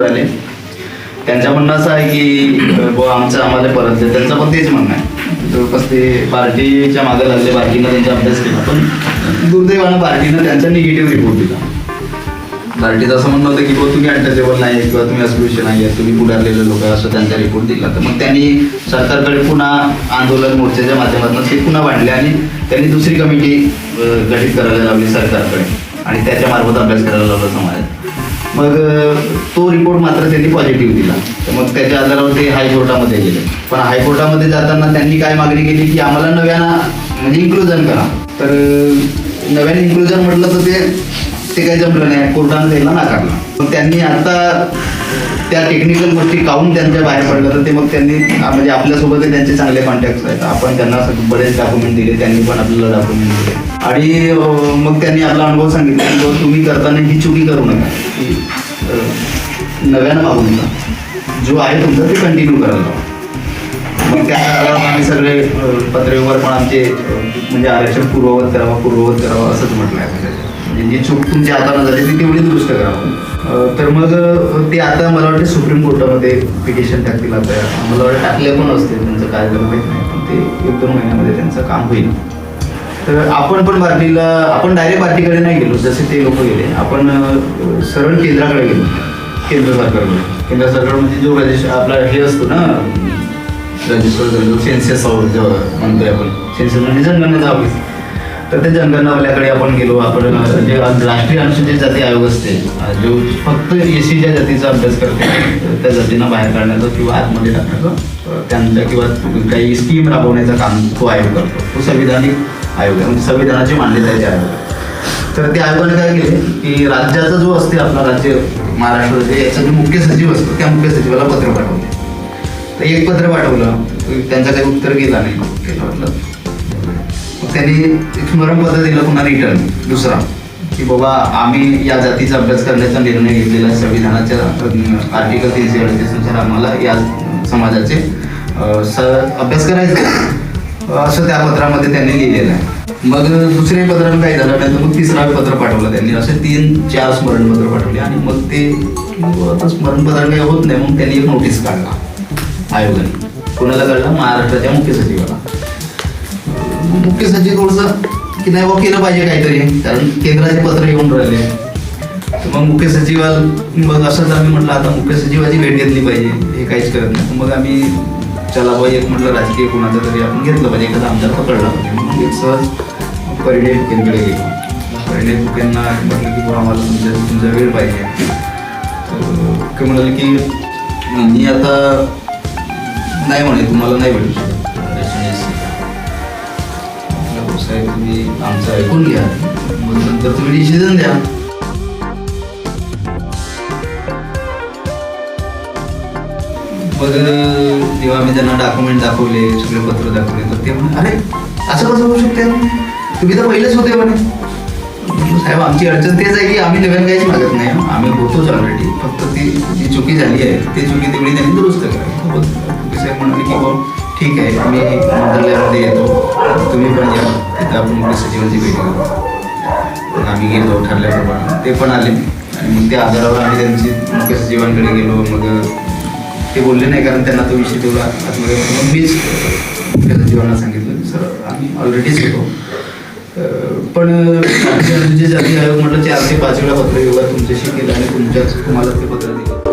झाले. त्यांचं म्हणणं असं आहे की आमचं आम्हाला परत द्या. त्यांचं पण तेच म्हणणं आहे. जवळपास ते पार्टीच्या मागे लागले, पार्टीनं त्यांचा अभ्यास केला, पण दुर्दैवानं पार्टीनं त्यांचा निगेटिव्ह रिपोर्ट दिला. पार्टीचं असं म्हणणं होतं की तुम्ही अनटचेबल नाही किंवा तुम्ही अस्पृश्य नाही आहेत, तुम्ही पुढारलेले लोक, असं त्यांचा रिपोर्ट दिला. तर मग त्यांनी सरकारकडे पुन्हा आंदोलन मोर्चाच्या माध्यमातून ते पुन्हा वाढले आणि त्यांनी दुसरी कमिटी गठीत करायला लावली सरकारकडे आणि त्याच्या मार्फत अभ्यास करायला लावला समाजात. मग तो रिपोर्ट मात्र त्यांनी पॉझिटिव्ह दिला. तर मग त्याच्या आधारावर ते हायकोर्टामध्ये गेले. पण हायकोर्टामध्ये जाताना त्यांनी काय मागणी केली की आम्हाला नव्यानं म्हणजे इन्क्लुजन करा. तर नव्याने इन्क्लुजन म्हटलं तर ते काही जमलं नाही, कोर्टानं त्यांना नाकारलं. मग त्यांनी आता त्या टेक्निकल गोष्टी काढून त्यांच्या बाहेर पडलं. तर ते मग त्यांनी म्हणजे आपल्यासोबत त्यांचे चांगले कॉन्टॅक्ट्स आहेत. आपण त्यांना बरेच डॉक्युमेंट दिले, त्यांनी पण आपल्याला डॉक्युमेंट दिले आणि मग त्यांनी आपला अनुभव सांगितला की तुम्ही करताना ही चुकी करू नका, नव्यानं मागू नका, जो आहे तुमचं ते कंटिन्यू करायला लावा. मग त्या आम्ही सगळे पत्रव्यवहार पण आमचे म्हणजे आरक्षण पूर्ववत करावं असंच म्हटलं आहे. म्हणजे जी चूक तुमच्या हातानं झाली ती तेवढी दुरुस्त करावं. तर मग ते आता मला वाटतं सुप्रीम कोर्टामध्ये पिटिशन टाकतील. आता मला वाटतं टाकले पण असते, त्यांचं काय झालं माहीत नाही, पण ते 1-2 महिन्यामध्ये त्यांचं काम होईल. तर आपण पण पार्टीला, आपण डायरेक्ट पार्टीकडे नाही गेलो जसे ते लोक गेले, आपण सरळ केंद्राकडे गेलो, केंद्र सरकारकडे. केंद्र सरकार म्हणजे जो रजिस्टर आपला हे असतो ना, रजिस्टर जो सेन्सेस म्हणतोय आपण, सेन्सेस म्हणजे जनगणनेचा ऑफिस. तर त्या जनगणनावाल्याकडे आपण गेलो. आपण जे राष्ट्रीय अनुसूचित जाती आयोग असते, जो फक्त एसीच्या जातीचा अभ्यास करते, त्या जातींना बाहेर काढण्याचं किंवा आतमध्ये टाकण्याचं त्यांच्या किंवा काही स्कीम राबवण्याचं काम तो आयोग करतो. तो संविधानिक आयोग आहे, म्हणजे संविधानाची मान्यता आहे त्या आयोगाला. तर त्या आयोगाने काय केले की राज्याचा जो असते आपला राज्य महाराष्ट्र, याचा जो मुख्य सचिव असतो त्या मुख्य सचिवाला पत्र पाठवले. तर एक पत्र पाठवलं, त्यांचं काही उत्तर गेला नाही. म्हटलं मग त्यांनी एक स्मरणपत्र दिलं पुन्हा रिटर्न दुसरा, की बाबा आम्ही या जातीचा अभ्यास करण्याचा निर्णय घेतलेला संविधानाच्या आर्टिकल 338 नुसार आम्हाला या समाजाचे अभ्यास करायचा असं त्या पत्रामध्ये त्यांनी लिहिलेलं आहे. मग दुसऱ्या पत्रानं काही झालं नाही, तर मग तिसरं पत्र पाठवलं त्यांनी. असे 3-4 स्मरणपत्र पाठवले आणि मग ते आता स्मरणपत्र काही होत नाही. मग त्यांनी एक नोटीस काढला आयोगाने. कोणाला काढला? महाराष्ट्राच्या मुख्य सचिवाला. मुख्य सचिव थोडंसं की नाही बा केलं पाहिजे काहीतरी, कारण केंद्राचे पत्र येऊन राहिले. तर मग मुख्य सचिवाला मग असंच आम्ही म्हटलं आता मुख्य सचिवाची भेट घेतली पाहिजे, हे काहीच करत नाही. मग आम्ही चला बा एक म्हटलं राजकीय कोणाचं तरी आपण घेतलं पाहिजे, एखादा आमदार पकडला पाहिजे. मग एक सहज परिणय फुकेंकडे गेलो. परिणय फुकेंना म्हटलं की बा आम्हाला तुमचा वेळ पाहिजे. तर म्हणाले की मी आता नाही म्हणे, तुम्हाला नाही भेटू शकत. साहेब तुम्ही आमचं ऐकून घ्या, मग नंतर तुम्ही डिसिजन द्या. मग जेव्हा आम्ही त्यांना डॉक्युमेंट दाखवले, सगळे पत्र दाखवले, तर ते म्हणे अरे असं कसं होऊ शकते, तुम्ही तर पहिलेच होते म्हणे. साहेब आमची अडचण तेच आहे की आम्ही नवीन काहीच मागत नाही, आम्ही होतोच ऑलरेडी. फक्त ती जी चुकी झाली आहे ती चुकी तेवढी त्यांनी दुरुस्त करावी. साहेब म्हणाले की बाबा ठीक आहे, आम्ही मंत्रालयामध्ये येतो, तुम्ही पण या, तिथं आपण मुख्य सचिवांची भेट करू. मग आम्ही गेलो ठरल्याप्रमाणे, ते पण आले आणि मग त्या आधारावर आम्ही त्यांची मुख्य सचिवांकडे गेलो. मग ते बोलले नाही, कारण त्यांना तो विषय तेवढा आतमध्ये. मग मीच मुख्य सचिवांना सांगितलं सर आम्ही ऑलरेडीच होतो, पण जे जाती आयोग म्हटलं 4 ते 5 वेळा पत्र व्यवहार तुमच्याशी केला आणि तुम्हाला ते पत्र दिलं.